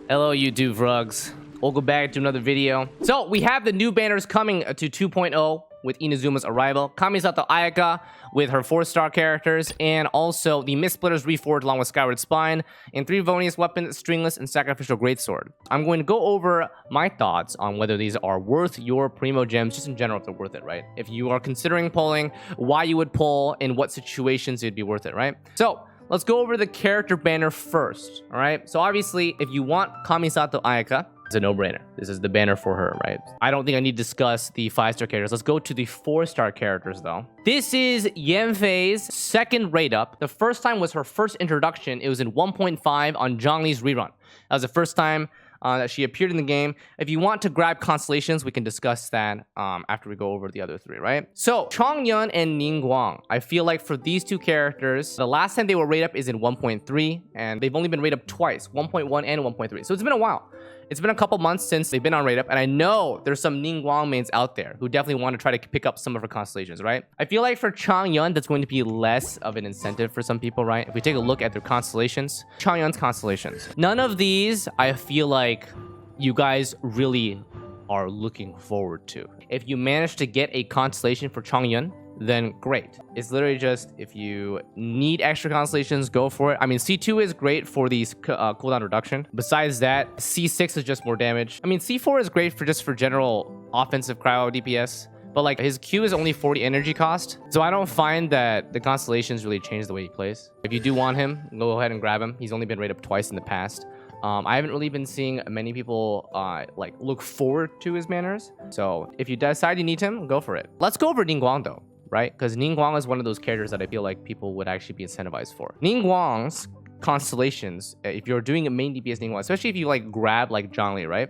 Hello, YouTube vlogs. Welcome back to another video. So we have the new banners coming to 2.0 with Inazuma's arrival. Kamisato Ayaka with her 4-star characters, and also the MISTSPLITTER's Reforged along with Skyward Spine, and 3 Vonius weapons, Stringless, and Sacrificial Greatsword. I'm going to go over my thoughts on whether these are worth your Primogems, just in general if they're worth it, right? If you are considering pulling, why you would pull, in what situations it'd be worth it, right? So let's go over the character banner first, all right? So obviously, if you want Kamisato Ayaka, it's a no-brainer. This is the banner for her, right? I don't think I need to discuss the 5-star characters. Let's go to the 4-star characters, though. This is Yanfei's second rate up. The first time was her first introduction. It was in 1.5 on Xlice's rerun. That was the first time that she appeared in the game. If you want to grab constellations, we can discuss that after we go over the other 3, right? So, Chongyun and Ningguang. I feel like for these 2 characters, the last time they were rate up is in 1.3, and they've only been rate up twice, 1.1 and 1.3. So it's been a while. It's been a couple months since they've been on rate up, and I know there's some Ningguang mains out there who definitely want to try to pick up some of her constellations, right? I feel like for Chongyun, that's going to be less of an incentive for some people, right? If we take a look at their constellations, Chongyun's constellations. None of these, I feel like you guys really are looking forward to. If you manage to get a constellation for Chongyun, then great. It's literally just, if you need extra constellations, go for it. I mean, C2 is great for these cooldown reduction. Besides that, C6 is just more damage. I mean, C4 is great for just for general offensive cryo DPS, but like his Q is only 40 energy cost. So I don't find that the constellations really change the way he plays. If you do want him, go ahead and grab him. He's only been rated up twice in the past. I haven't really been seeing many people like look forward to his banners. So if you decide you need him, go for it. Let's go over Ningguang though, right? Because Ningguang is one of those characters that I feel like people would actually be incentivized for. Ningguang's constellations, if you're doing a main DPS Ningguang, especially if you like grab like Zhongli, right?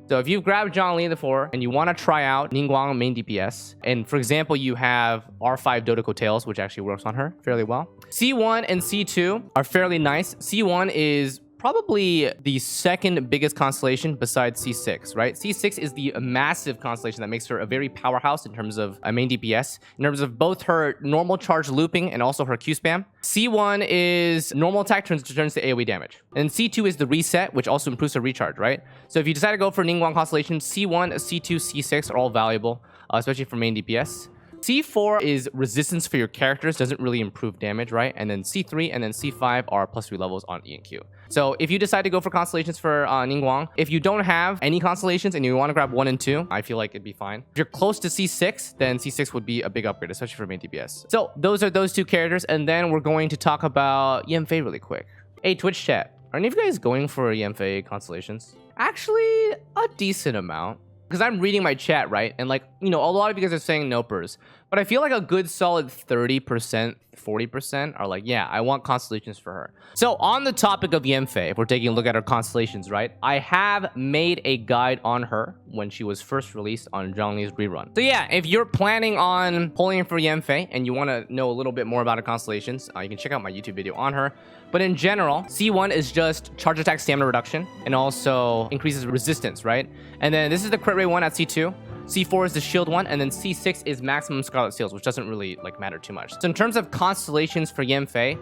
So if you've grabbed Zhongli before and you want to try out Ningguang main DPS, and for example, you have R5 Dodoko Tails, which actually works on her fairly well. C1 and C2 are fairly nice. C1 is probably the second biggest constellation besides C6, right? C6 is the massive constellation that makes her a very powerhouse in terms of main DPS, in terms of both her normal charge looping and also her Q spam. C1 is normal attack turns to AoE damage. And C2 is the reset, which also improves her recharge, right? So if you decide to go for Ningguang constellation, C1, C2, C6 are all valuable, especially for main DPS. C4 is resistance for your characters, doesn't really improve damage, right? And then C3 and then C5 are +3 levels on E and Q. So if you decide to go for constellations for Ningguang, if you don't have any constellations and you want to grab 1 and 2, I feel like it'd be fine. If you're close to C6, then C6 would be a big upgrade, especially for main DPS. So those are those 2 characters, and then we're going to talk about Yanfei really quick. Hey, Twitch chat, are any of you guys going for Yanfei constellations? Actually, a decent amount. Because I'm reading my chat, right? And like, you know, a lot of you guys are saying nopers. But I feel like a good solid 30%, 40% are like, yeah, I want constellations for her. So on the topic of Yanfei, if we're taking a look at her constellations, right? I have made a guide on her when she was first released on Zhongli's rerun. So yeah, if you're planning on pulling for Yanfei and you want to know a little bit more about her constellations, you can check out my YouTube video on her. But in general, C1 is just charge attack stamina reduction and also increases resistance, right? And then this is the crit rate one at C2. C4 is the shield one, and then C6 is maximum Scarlet Seals, which doesn't really like matter too much. So in terms of constellations for Yanfei,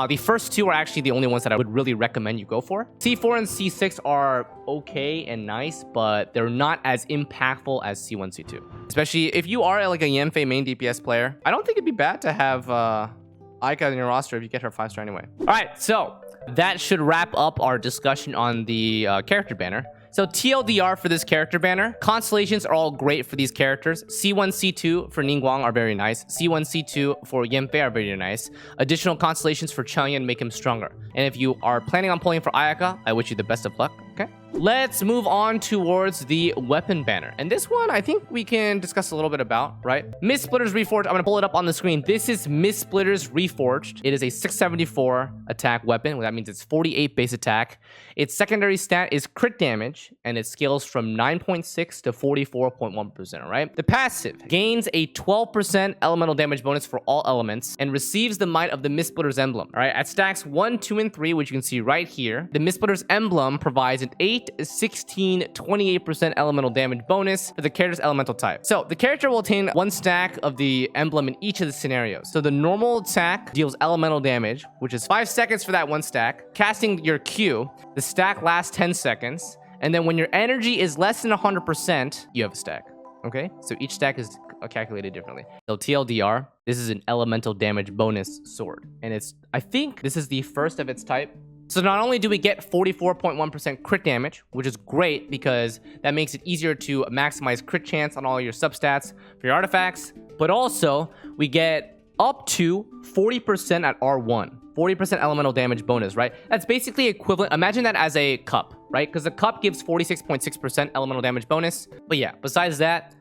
the first 2 are actually the only ones that I would really recommend you go for. C4 and C6 are okay and nice, but they're not as impactful as C1, C2. Especially if you are like a Yanfei main DPS player, I don't think it'd be bad to have Ayaka in your roster if you get her 5-star anyway. All right, so that should wrap up our discussion on the character banner. So TLDR for this character banner, constellations are all great for these characters. C1, C2 for Ningguang are very nice. C1, C2 for Yanfei are very nice. Additional constellations for Chongyun make him stronger. And if you are planning on pulling for Ayaka, I wish you the best of luck, okay? Let's move on towards the weapon banner. And this one, I think we can discuss a little bit about, right? MISTSPLITTER's Reforged. I'm going to pull it up on the screen. This is MISTSPLITTER's Reforged. It is a 674 attack weapon. That means it's 48 base attack. Its secondary stat is crit damage, and it scales from 9.6 to 44.1%, all right? The passive gains a 12% elemental damage bonus for all elements and receives the might of the MISTSPLITTER's emblem, all right? At stacks 1, 2, and 3, which you can see right here, the MISTSPLITTER's emblem provides an 8 8, 16, 28% elemental damage bonus for the character's elemental type. So the character will obtain 1 stack of the emblem in each of the scenarios. So the normal attack deals elemental damage, which is 5 seconds for that 1 stack. Casting your Q, the stack lasts 10 seconds. And then when your energy is less than 100%, you have a stack. Okay, so each stack is calculated differently. So TLDR, this is an elemental damage bonus sword. And I think this is the first of its type. So not only do we get 44.1% crit damage, which is great because that makes it easier to maximize crit chance on all your substats for your artifacts, but also we get up to 40% at R1. 40% elemental damage bonus, right? That's basically equivalent. Imagine that as a cup, right? Because the cup gives 46.6% elemental damage bonus. But yeah, besides that,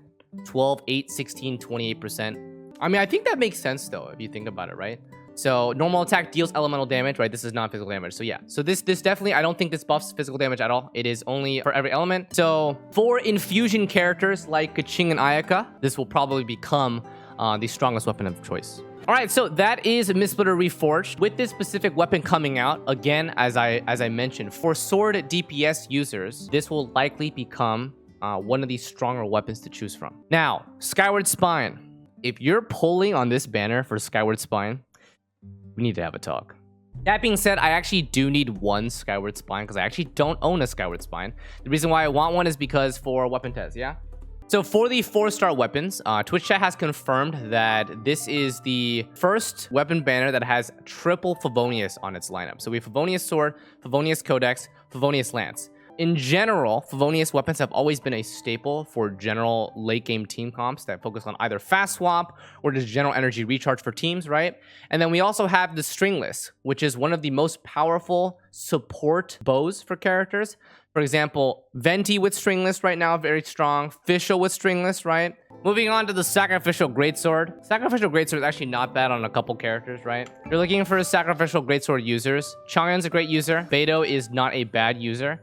12, 8, 16, 28%. I mean, I think that makes sense though, if you think about it, right? So normal attack deals elemental damage, right? This is non-physical damage. So yeah, so this definitely, I don't think this buffs physical damage at all. It is only for every element. So for infusion characters like Kaching and Ayaka, this will probably become the strongest weapon of choice. All right, so that is MISTSPLITTER Reforged. With this specific weapon coming out, again, as I mentioned, for sword DPS users, this will likely become one of these stronger weapons to choose from. Now, Skyward Spine. If you're pulling on this banner for Skyward Spine, we need to have a talk. That being said, I actually do need 1 Skyward Spine because I actually don't own a Skyward Spine. The reason why I want one is because for weapon test, yeah? So for the 4-star weapons, Twitch chat has confirmed that this is the first weapon banner that has triple Favonius on its lineup. So we have Favonius Sword, Favonius Codex, Favonius Lance. In general, Favonius weapons have always been a staple for general late game team comps that focus on either fast swap or just general energy recharge for teams, right? And then we also have the Stringless, which is one of the most powerful support bows for characters. For example, Venti with Stringless right now, very strong. Fischl with Stringless, right? Moving on to the Sacrificial Greatsword. Sacrificial Greatsword is actually not bad on a couple characters, right? If you're looking for Sacrificial Greatsword users, Chang'en's a great user. Beidou is not a bad user.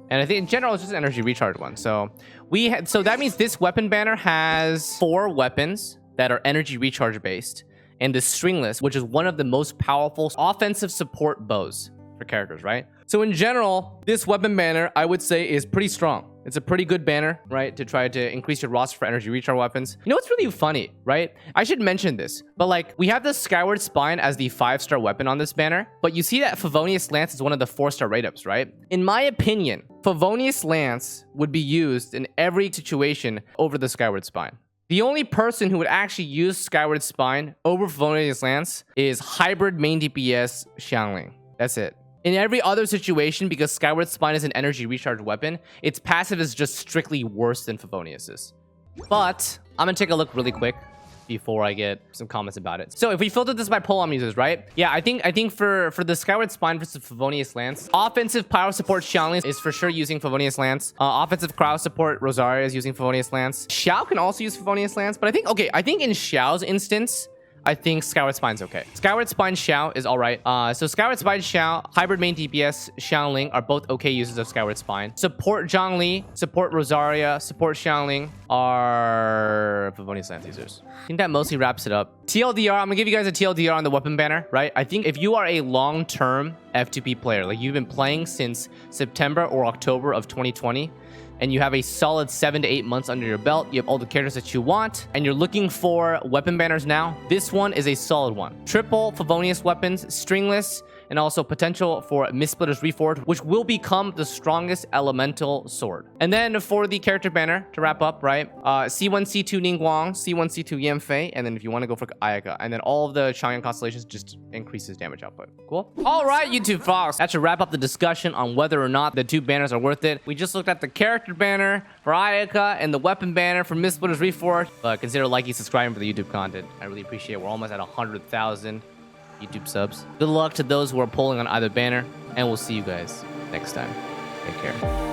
And I think in general, it's just an energy recharge one. So that means this weapon banner has 4 weapons that are energy recharge based. And the Stringless, which is one of the most powerful offensive support bows for characters, right? So in general, this weapon banner, I would say, is pretty strong. It's a pretty good banner, right? To try to increase your roster for energy recharge weapons. You know what's really funny, right? I should mention this, but like we have the Skyward Spine as the 5-star weapon on this banner, but you see that Favonius Lance is one of the 4-star rate-ups, right? In my opinion, Favonius Lance would be used in every situation over the Skyward Spine. The only person who would actually use Skyward Spine over Favonius Lance is hybrid main DPS Xiangling. That's it. In every other situation, because Skyward Spine is an energy recharge weapon, its passive is just strictly worse than Favonius's. But I'm gonna take a look really quick before I get some comments about it. So if we filter this by Polearm users, right? Yeah, I think for the Skyward Spine versus Favonius Lance, offensive power support Xiangling is for sure using Favonius Lance. Offensive crowd support Rosaria is using Favonius Lance. Xiao can also use Favonius Lance, but I think in Xiao's instance, I think Skyward Spine's okay. Skyward Spine Xiao is all right. So Skyward Spine Xiao, hybrid main DPS Xiangling are both okay users of Skyward Spine. Support Zhongli, support Rosaria, support Xiangling are Favonius Lance users. I think that mostly wraps it up. TLDR, I'm gonna give you guys a TLDR on the weapon banner, right? I think if you are a long-term F2P player, like you've been playing since September or October of 2020, and you have a solid 7 to 8 months under your belt, you have all the characters that you want, and you're looking for weapon banners now, this one is a solid one. Triple Favonius weapons, Stringless, and also potential for MISTSPLITTER's Reforged, which will become the strongest elemental sword. And then for the character banner, to wrap up, right? C1, C2 Ningguang, C1, C2 Yanfei, and then if you want to go for Ayaka, and then all of the Chang'en constellations just increases damage output. Cool? All right, YouTube folks, that should wrap up the discussion on whether or not the 2 banners are worth it. We just looked at the character banner for Ayaka and the weapon banner for MISTSPLITTER's Reforged, but consider liking, subscribing for the YouTube content. I really appreciate it. We're almost at 100,000 YouTube subs. Good luck to those who are pulling on either banner, and we'll see you guys next time. Take care.